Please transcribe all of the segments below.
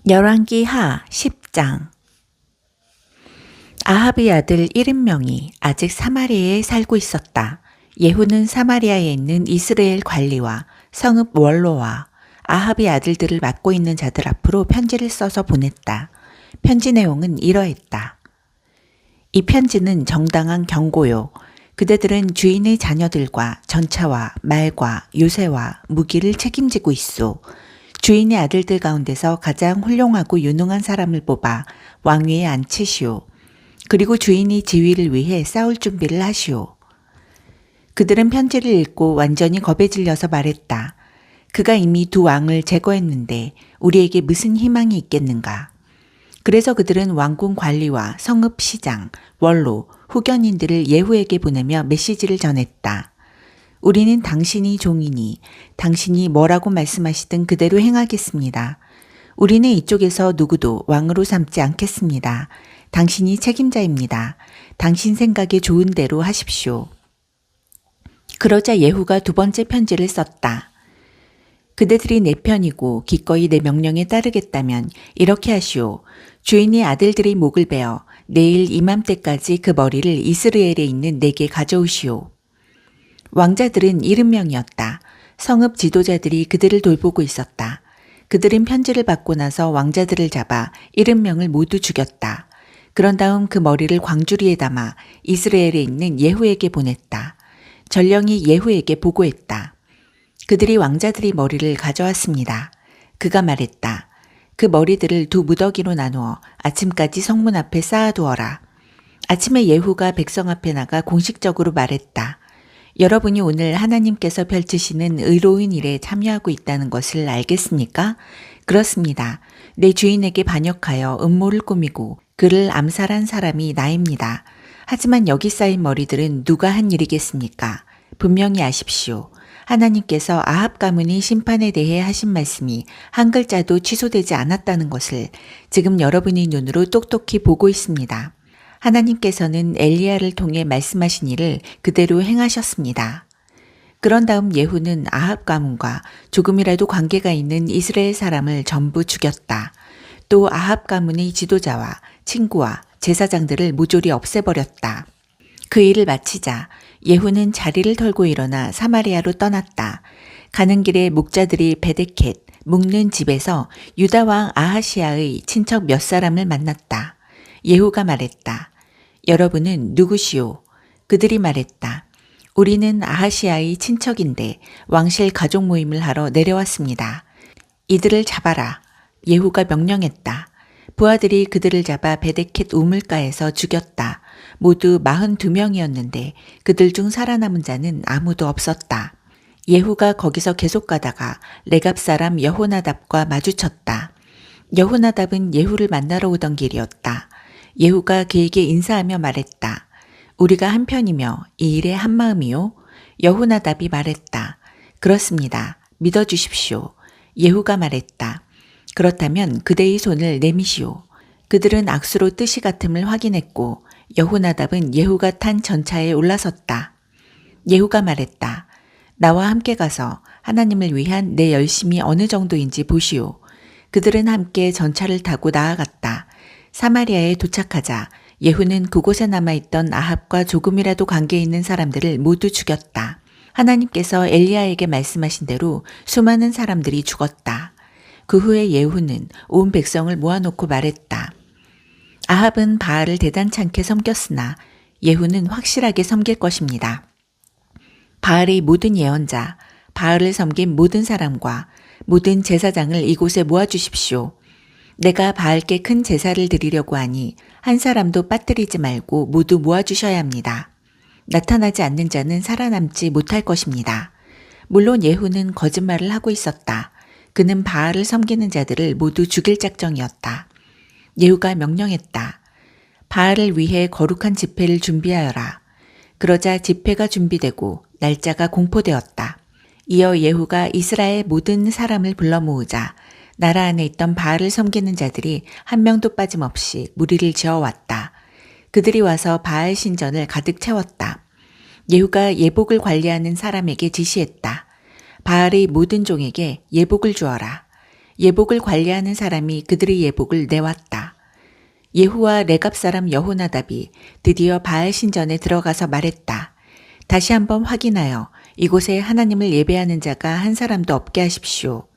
열왕기하 10장. 아합의 아들 70명이 아직 사마리아에 살고 있었다. 예후는 사마리아에 있는 이스라엘 관리와 성읍 원로와 아합의 아들들을 맡고 있는 자들 앞으로 편지를 써서 보냈다. 편지 내용은 이러했다. 이 편지는 정당한 경고요. 그대들은 주인의 자녀들과 전차와 말과 요새와 무기를 책임지고 있소. 주인의 아들들 가운데서 가장 훌륭하고 유능한 사람을 뽑아 왕위에 앉히시오. 그리고 주인이 지위를 위해 싸울 준비를 하시오. 그들은 편지를 읽고 완전히 겁에 질려서 말했다. 그가 이미 두 왕을 제거했는데 우리에게 무슨 희망이 있겠는가. 그래서 그들은 왕궁 관리와 성읍 시장, 원로, 후견인들을 예후에게 보내며 메시지를 전했다. 우리는 당신이 종이니 당신이 뭐라고 말씀하시든 그대로 행하겠습니다. 우리는 이쪽에서 누구도 왕으로 삼지 않겠습니다. 당신이 책임자입니다. 당신 생각에 좋은 대로 하십시오. 그러자 예후가 두 번째 편지를 썼다. 그대들이 내 편이고 기꺼이 내 명령에 따르겠다면 이렇게 하시오. 주인의 아들들의 목을 베어 내일 이맘때까지 그 머리를 이스라엘에 있는 내게 가져오시오. 왕자들은 70명이었다. 성읍 지도자들이 그들을 돌보고 있었다. 그들은 편지를 받고 나서 왕자들을 잡아 70명을 모두 죽였다. 그런 다음 그 머리를 광주리에 담아 이스라엘에 있는 예후에게 보냈다. 전령이 예후에게 보고했다. 그들이 왕자들의 머리를 가져왔습니다. 그가 말했다. 그 머리들을 두 무더기로 나누어 아침까지 성문 앞에 쌓아두어라. 아침에 예후가 백성 앞에 나가 공식적으로 말했다. 여러분이 오늘 하나님께서 펼치시는 의로운 일에 참여하고 있다는 것을 알겠습니까? 그렇습니다. 내 주인에게 반역하여 음모를 꾸미고 그를 암살한 사람이 나입니다. 하지만 여기 쌓인 머리들은 누가 한 일이겠습니까? 분명히 아십시오. 하나님께서 아합 가문의 심판에 대해 하신 말씀이 한 글자도 취소되지 않았다는 것을 지금 여러분의 눈으로 똑똑히 보고 있습니다. 하나님께서는 엘리야를 통해 말씀하신 일을 그대로 행하셨습니다. 그런 다음 예후는 아합 가문과 조금이라도 관계가 있는 이스라엘 사람을 전부 죽였다. 또 아합 가문의 지도자와 친구와 제사장들을 모조리 없애버렸다. 그 일을 마치자 예후는 자리를 털고 일어나 사마리아로 떠났다. 가는 길에 목자들이 베데켓, 묵는 집에서 유다 왕 아하시아의 친척 몇 사람을 만났다. 예후가 말했다. 여러분은 누구시오? 그들이 말했다. 우리는 아하시아의 친척인데 왕실 가족 모임을 하러 내려왔습니다. 이들을 잡아라. 예후가 명령했다. 부하들이 그들을 잡아 베데켓 우물가에서 죽였다. 모두 42명이었는데 그들 중 살아남은 자는 아무도 없었다. 예후가 거기서 계속 가다가 레갑 사람 여호나답과 마주쳤다. 여호나답은 예후를 만나러 오던 길이었다. 예후가 그에게 인사하며 말했다. 우리가 한편이며 이 일에 한마음이요? 여호나답이 말했다. 그렇습니다. 믿어주십시오. 예후가 말했다. 그렇다면 그대의 손을 내미시오. 그들은 악수로 뜻이 같음을 확인했고 여호나답은 예후가 탄 전차에 올라섰다. 예후가 말했다. 나와 함께 가서 하나님을 위한 내 열심이 어느 정도인지 보시오. 그들은 함께 전차를 타고 나아갔다. 사마리아에 도착하자 예후는 그곳에 남아있던 아합과 조금이라도 관계 있는 사람들을 모두 죽였다. 하나님께서 엘리야에게 말씀하신 대로 수많은 사람들이 죽었다. 그 후에 예후는 온 백성을 모아놓고 말했다. 아합은 바알을 대단찮게 섬겼으나 예후는 확실하게 섬길 것입니다. 바알의 모든 예언자, 바알을 섬긴 모든 사람과 모든 제사장을 이곳에 모아주십시오. 내가 바알께 큰 제사를 드리려고 하니 한 사람도 빠뜨리지 말고 모두 모아주셔야 합니다. 나타나지 않는 자는 살아남지 못할 것입니다. 물론 예후는 거짓말을 하고 있었다. 그는 바알을 섬기는 자들을 모두 죽일 작정이었다. 예후가 명령했다. 바알을 위해 거룩한 집회를 준비하여라. 그러자 집회가 준비되고 날짜가 공포되었다. 이어 예후가 이스라엘 모든 사람을 불러 모으자 나라 안에 있던 바알을 섬기는 자들이 한 명도 빠짐없이 무리를 지어왔다. 그들이 와서 바알 신전을 가득 채웠다. 예후가 예복을 관리하는 사람에게 지시했다. 바알의 모든 종에게 예복을 주어라. 예복을 관리하는 사람이 그들의 예복을 내왔다. 예후와 레갑 사람 여호나답이 드디어 바알 신전에 들어가서 말했다. 다시 한번 확인하여 이곳에 하나님을 예배하는 자가 한 사람도 없게 하십시오.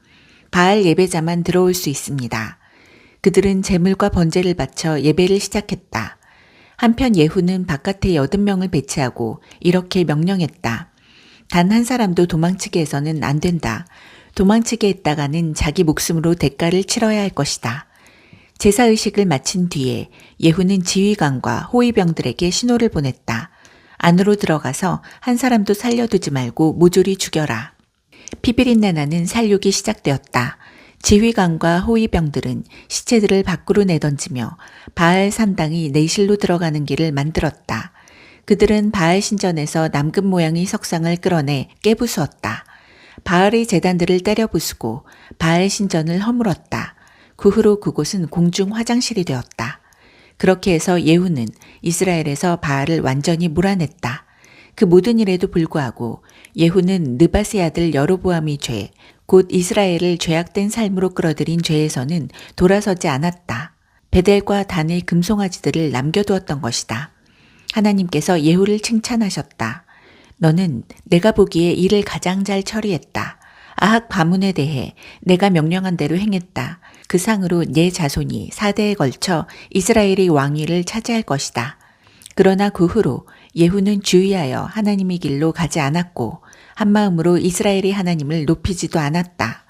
바알 예배자만 들어올 수 있습니다. 그들은 제물과 번제를 바쳐 예배를 시작했다. 한편 예후는 바깥에 80명을 배치하고 이렇게 명령했다. 단 한 사람도 도망치게 해서는 안 된다. 도망치게 했다가는 자기 목숨으로 대가를 치러야 할 것이다. 제사의식을 마친 뒤에 예후는 지휘관과 호위병들에게 신호를 보냈다. 안으로 들어가서 한 사람도 살려두지 말고 모조리 죽여라. 피비린내 나는 살육이 시작되었다. 지휘관과 호위병들은 시체들을 밖으로 내던지며 바알 산당이 내실로 들어가는 길을 만들었다. 그들은 바알 신전에서 남금 모양의 석상을 끌어내 깨부수었다. 바알의 제단들을 때려 부수고 바알 신전을 허물었다. 그 후로 그곳은 공중 화장실이 되었다. 그렇게 해서 예후는 이스라엘에서 바알을 완전히 몰아냈다. 그 모든 일에도 불구하고 예후는 느밧의 아들 여로보암의 죄, 곧 이스라엘을 죄악된 삶으로 끌어들인 죄에서는 돌아서지 않았다. 베델과 단의 금송아지들을 남겨두었던 것이다. 하나님께서 예후를 칭찬하셨다. 너는 내가 보기에 일을 가장 잘 처리했다. 아합 가문에 대해 내가 명령한 대로 행했다. 그 상으로 네 자손이 4대에 걸쳐 이스라엘의 왕위를 차지할 것이다. 그러나 그 후로 예후는 주의하여 하나님의 길로 가지 않았고 한마음으로 이스라엘의 하나님을 높이지도 않았다.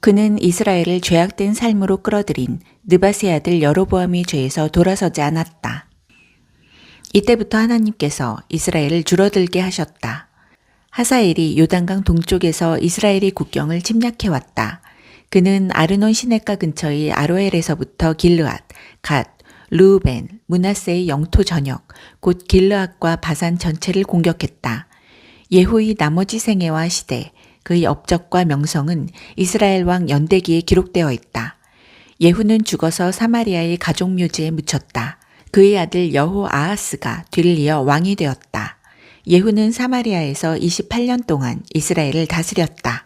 그는 이스라엘을 죄악된 삶으로 끌어들인 느밧의 아들 여로보암의 죄에서 돌아서지 않았다. 이때부터 하나님께서 이스라엘을 줄어들게 하셨다. 하사엘이 요단강 동쪽에서 이스라엘의 국경을 침략해왔다. 그는 아르논 시냇가 근처의 아로엘에서부터 길르앗, 갓, 르우벤, 므낫세의 영토 전역, 곧 길르앗과 바산 전체를 공격했다. 예후의 나머지 생애와 시대, 그의 업적과 명성은 이스라엘 왕 연대기에 기록되어 있다. 예후는 죽어서 사마리아의 가족묘지에 묻혔다. 그의 아들 여호아하스가 뒤를 이어 왕이 되었다. 예후는 사마리아에서 28년 동안 이스라엘을 다스렸다.